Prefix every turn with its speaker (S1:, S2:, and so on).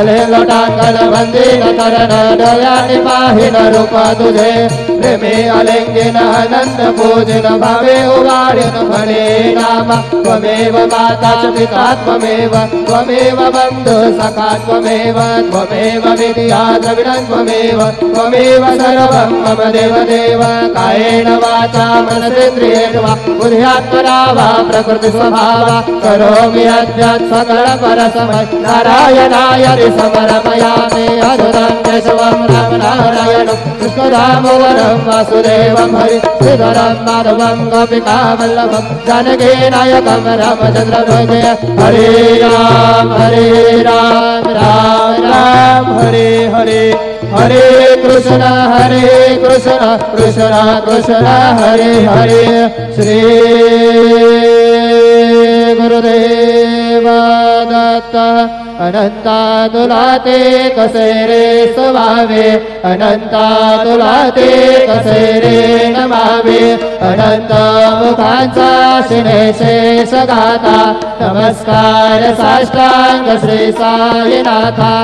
S1: लोटांगण वंदीन चरण डोळ्यांनी पाहिन रूप तुझे प्रेमे अलिंगन अनंत पूजन भावे उवाडिन म्हणे नाम त्वमेव माता च पिता त्वमेव बंधु सखा त्वमेव विद्या द्रविणं त्वमेव सर्वं मम देवदेव कायेन वाचा मनसेन्द्रियेण वा बुद्ध्यात्मना वा प्रकृति स्वभावा करोमि यद्यत् सकल परस्मै नारायणाय समरमयामि अधुतं केशवं रामनारायणं कृष्णदामोदरं वासुदेवं हरि श्रीधरं माधवं गोपिकावल्लभं जानकीनायकं रामचन्द्रं भजे हरे राम राम राम हरे हरे हरे कृष्ण कृष्ण कृष्ण हरे हरे श्री गुरुदेव दत्त अनंता तुला ते कसे रे स्वावे अनंता तुला ते कसे रे नमावे अनंत मुखांचा शिणे शेष गाता नमस्कार साष्टांग श्री साईनाथा